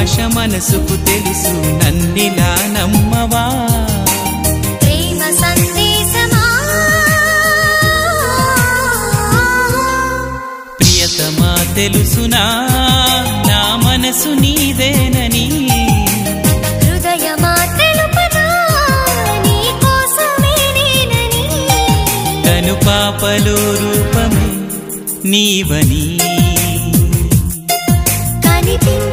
భాష మనసుకు తెలుసు నన్నిలా నమ్మవా ప్రేమ సందేశమా ప్రియతమా తెలుసునా నా మనసు నీదేనని హృదయమా తెలుపనా నీ కోసమే నేనని కను పాపలో రూపమే నీవని కనిపించే